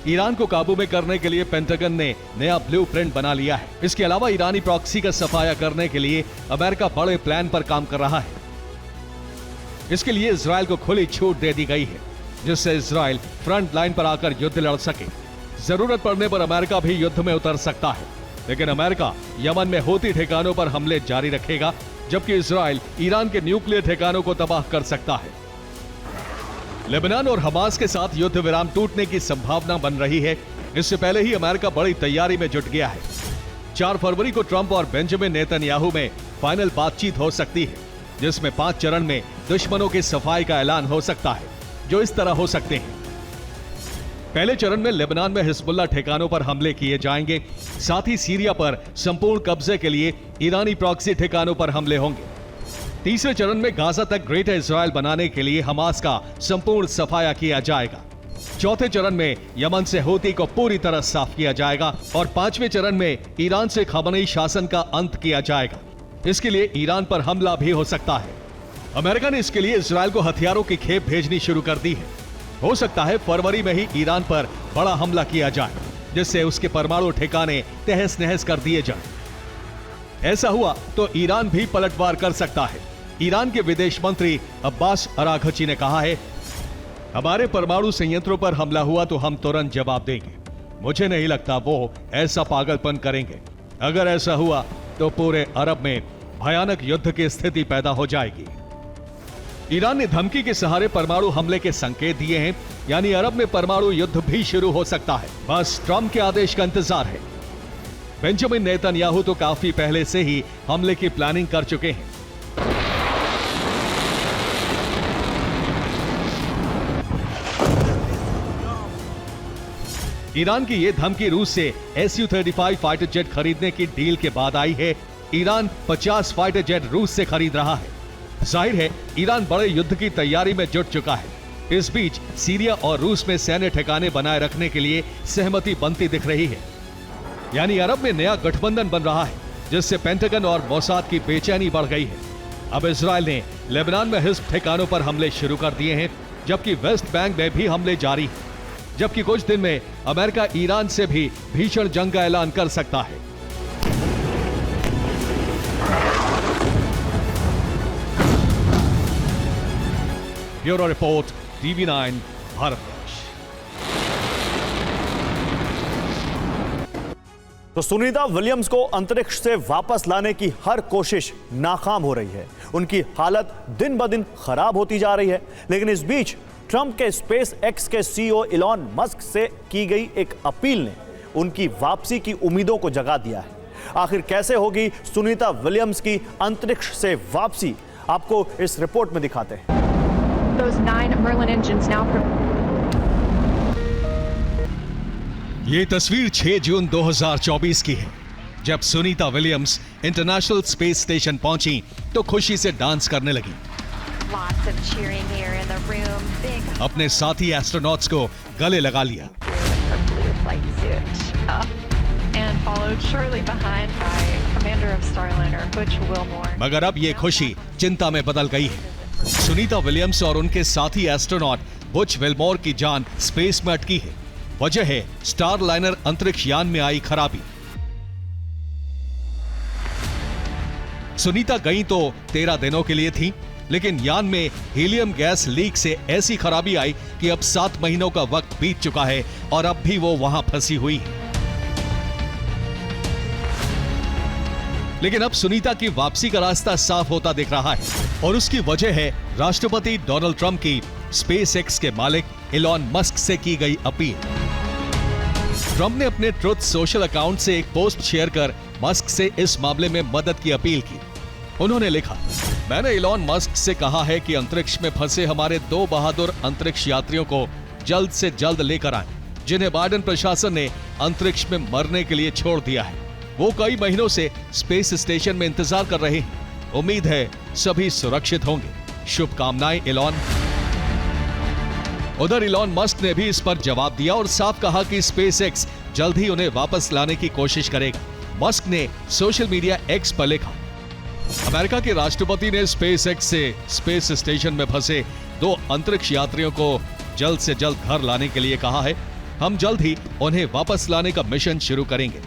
ईरान को काबू में करने के लिए पेंटागन ने नया ब्लूप्रिंट बना लिया है। इसके अलावा ईरानी प्रॉक्सी का सफाया करने के लिए अमेरिका बड़े प्लान पर काम कर रहा है। इसके लिए इजराइल को खुली छूट दे दी गई है, जिससे इजराइल फ्रंट लाइन पर आकर युद्ध लड़ सके। जरूरत पड़ने पर अमेरिका भी युद्ध में उतर सकता है, लेकिन अमेरिका यमन में हूती ठिकानों पर हमले जारी रखेगा, जबकि इजराइल ईरान के न्यूक्लियर ठिकानों को तबाह कर सकता है। लेबनान और हमास के साथ युद्ध विराम टूटने की संभावना बन रही है। इससे पहले ही अमेरिका बड़ी तैयारी में जुट गया है। 4 फरवरी को ट्रंप और बेंजामिन नेतन्याहू में फाइनल बातचीत हो सकती है, जिसमें 5 चरण में दुश्मनों की सफाई का ऐलान हो सकता है, जो इस तरह हो सकते हैं। पहले चरण में लेबनान में हिजबुल्लाह ठिकानों पर हमले किए जाएंगे। साथ ही सीरिया पर संपूर्ण कब्जे के लिए ईरानी प्रॉक्सी ठिकानों पर हमले होंगे। तीसरे चरण में गाजा तक ग्रेटर इजराइल बनाने के लिए हमास का संपूर्ण सफाया किया जाएगा। चौथे चरण में यमन से हूती को पूरी तरह साफ किया जाएगा और 5वें चरण में ईरान से खमेनी शासन का अंत किया जाएगा। इसके लिए ईरान पर हमला भी हो सकता है। अमेरिका ने इसके लिए इजराइल को हथियारों की खेप भेजनी शुरू कर दी है। हो सकता है फरवरी में ही ईरान पर बड़ा हमला किया जाए, जिससे उसके परमाणु ठिकाने तहस नहस कर दिए जाएं। ऐसा हुआ तो ईरान भी पलटवार कर सकता है। ईरान के विदेश मंत्री अब्बास अराघची ने कहा है, हमारे परमाणु संयंत्रों पर हमला हुआ तो हम तुरंत जवाब देंगे। मुझे नहीं लगता वो ऐसा पागलपन करेंगे। अगर ऐसा हुआ तो पूरे अरब में भयानक युद्ध की स्थिति पैदा हो जाएगी। ईरान ने धमकी के सहारे परमाणु हमले के संकेत दिए हैं, यानी अरब में परमाणु युद्ध भी शुरू हो सकता है। बस ट्रंप के आदेश का इंतजार है। बेंजामिन नेतन्याहू तो काफी पहले से ही हमले की प्लानिंग कर चुके हैं। ईरान की यह धमकी रूस से Su-35 फाइटर जेट खरीदने की डील के बाद आई है। ईरान 50 फाइटर जेट रूस से खरीद रहा है। जाहिर है ईरान बड़े युद्ध की तैयारी में जुट चुका है। इस बीच सीरिया और रूस में सैन्य ठिकाने बनाए रखने के लिए सहमति बनती दिख रही है। यानी अरब में नया गठबंधन बन रहा है, जिससे पेंटागन और मोसाद की बेचैनी बढ़ गई है। अब इजराइल ने लेबनान में हिज़्ब ठिकानों पर हमले शुरू कर दिए हैं, जबकि वेस्ट बैंक में भी हमले जारी हैं। जबकि कुछ दिन में अमेरिका ईरान से भी भीषण जंग का ऐलान कर सकता है। Bureau report, TV9 Bharatvarsh. तो सुनीता विलियम्स को अंतरिक्ष से वापस लाने की हर कोशिश नाकाम हो रही है। उनकी हालत दिन ब दिन खराब होती जा रही है। लेकिन इस बीच ट्रंप के स्पेस एक्स के CEO इलॉन मस्क से की गई एक अपील ने उनकी वापसी की उम्मीदों को जगा दिया है। आखिर कैसे होगी सुनीता विलियम्स की अंतरिक्ष से वापसी, आपको इस रिपोर्ट में दिखाते हैं। Those 9 Merlin engines now. ये तस्वीर 6 जून 2024 की है, जब Sunita Williams international space station पहुंची तो खुशी से डांस करने लगी। Lots of cheering here in the room. Big अपने साथी एस्ट्रोनॉट्स को गले लगा लिया। her blue flight suit up and followed shortly behind by Commander of Starliner Butch Wilmore. मगर अब ये खुशी चिंता में बदल गई है। सुनीता विलियम्स और उनके साथी एस्ट्रोनॉट बुच विल्मोर की जान स्पेस में अटकी है। वजह है स्टारलाइनर अंतरिक्ष यान में आई खराबी। सुनीता गई तो 13 दिनों के लिए थी, लेकिन यान में हीलियम गैस लीक से ऐसी खराबी आई कि अब 7 महीनों का वक्त बीत चुका है और अब भी वो वहां फंसी हुई है। लेकिन अब सुनीता की वापसी का रास्ता साफ होता दिख रहा है और उसकी वजह है राष्ट्रपति डोनाल्ड ट्रंप की स्पेस एक्स के मालिक इलॉन मस्क से की गई अपील। ट्रंप ने अपने ट्रुथ सोशल अकाउंट से एक पोस्ट शेयर कर मस्क से इस मामले में मदद की अपील की। उन्होंने लिखा, मैंने इलॉन मस्क से कहा है कि अंतरिक्ष में फंसे हमारे 2 बहादुर अंतरिक्ष यात्रियों को जल्द से जल्द लेकर आएं, जिन्हें बाइडेन प्रशासन ने अंतरिक्ष में मरने के लिए छोड़ दिया है। वो कई महीनों से स्पेस स्टेशन में इंतजार कर रहे हैं। उम्मीद है सभी सुरक्षित होंगे। शुभकामनाएं इलॉन। उधर इलॉन मस्क ने भी इस पर जवाब दिया और साफ कहा कि स्पेस एक्स जल्द ही उन्हें वापस लाने की कोशिश करेगा। मस्क ने सोशल मीडिया एक्स पर लिखा, अमेरिका के राष्ट्रपति ने स्पेस एक्स से स्पेस स्टेशन में फंसे 2 अंतरिक्ष यात्रियों को जल्द से जल्द घर लाने के लिए कहा है। हम जल्द ही उन्हें वापस लाने का मिशन शुरू करेंगे।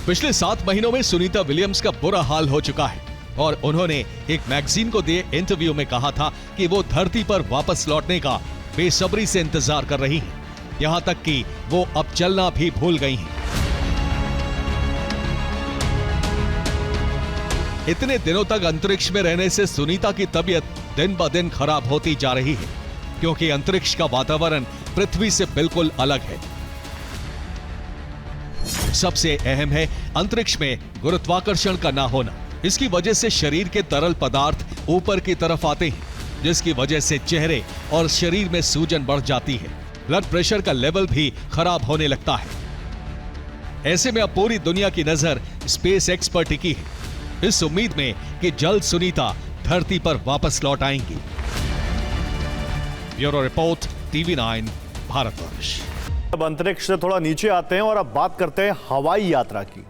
पिछले 7 महीनों में सुनीता विलियम्स का बुरा हाल हो चुका है और उन्होंने एक मैगजीन को दिए इंटरव्यू में कहा था कि वो धरती पर वापस लौटने का बेसब्री से इंतजार कर रही हैं। यहां तक कि वो अब चलना भी भूल गई हैं। इतने दिनों तक अंतरिक्ष में रहने से सुनीता की तबीयत दिन ब दिन खराब होती जा रही है, क्योंकि अंतरिक्ष का वातावरण पृथ्वी से बिल्कुल अलग है। सबसे अहम है अंतरिक्ष में गुरुत्वाकर्षण का ना होना। इसकी वजह से शरीर के तरल पदार्थ ऊपर की तरफ आते हैं, जिसकी वजह से चेहरे और शरीर में सूजन बढ़ जाती है। ब्लड प्रेशर का लेवल भी खराब होने लगता है। ऐसे में अब पूरी दुनिया की नजर स्पेस एक्स पर टिकी है, इस उम्मीद में कि जल्द सुनीता धरती पर वापस लौट आएंगी। Bureau report, TV9 Bharatvarsh. अब अंतरिक्ष से थोड़ा नीचे आते हैं और अब बात करते हैं हवाई यात्रा की।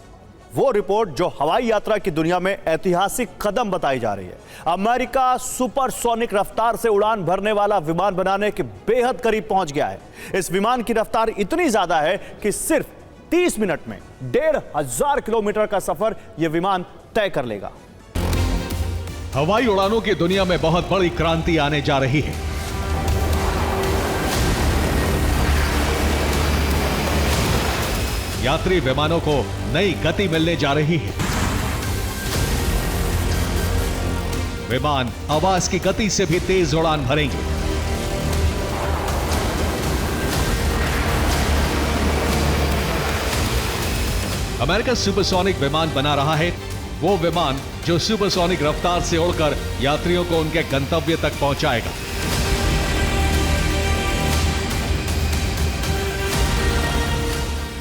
वो रिपोर्ट जो हवाई यात्रा की दुनिया में ऐतिहासिक कदम बताई जा रही है। अमेरिका सुपरसोनिक रफ्तार से उड़ान भरने वाला विमान बनाने के बेहद करीब पहुंच गया है। इस विमान की रफ्तार इतनी ज्यादा है कि सिर्फ 30 मिनट में 1500 किलोमीटर का सफर यह विमान तय कर लेगा। हवाई उड़ानों की दुनिया में बहुत बड़ी क्रांति आने जा रही है। यात्री विमानों को नई गति मिलने जा रही है। विमान आवाज की गति से भी तेज उड़ान भरेंगे। अमेरिका सुपरसोनिक विमान बना रहा है, वो विमान जो सुपरसोनिक रफ्तार से उड़कर यात्रियों को उनके गंतव्य तक पहुंचाएगा।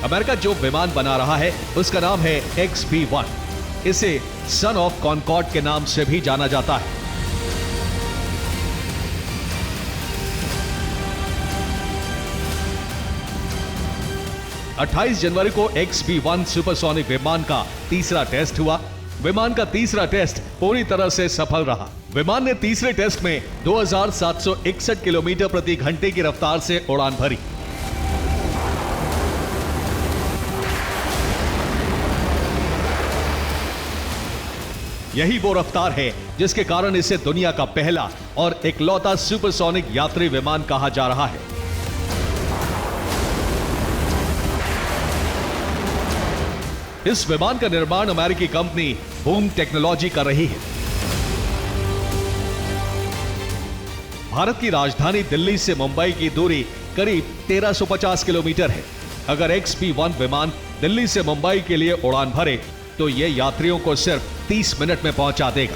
अमेरिका जो विमान बना रहा है उसका नाम है XB-1। इसे सन ऑफ कॉनकॉर्ड के नाम से भी जाना जाता है। 28 जनवरी को XB-1 सुपरसोनिक विमान का तीसरा टेस्ट हुआ। विमान का तीसरा टेस्ट पूरी तरह से सफल रहा। विमान ने तीसरे टेस्ट में 2761 किलोमीटर प्रति घंटे की रफ्तार से उड़ान भरी। यही वो रफ्तार है जिसके कारण इसे दुनिया का पहला और इकलौता सुपरसोनिक यात्री विमान कहा जा रहा है। इस विमान का निर्माण अमेरिकी कंपनी बूम टेक्नोलॉजी कर रही है। भारत की राजधानी दिल्ली से मुंबई की दूरी करीब 1350 किलोमीटर है। अगर XB-1 विमान दिल्ली से मुंबई के लिए उड़ान भरे तो यह यात्रियों को सिर्फ 30 मिनट में पहुंचा देगा।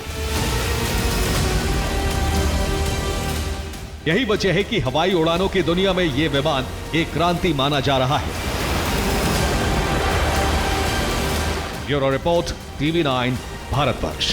यही वजह है कि हवाई उड़ानों की दुनिया में यह विमान एक क्रांति माना जा रहा है। Bureau report, TV9, Bharatvarsh.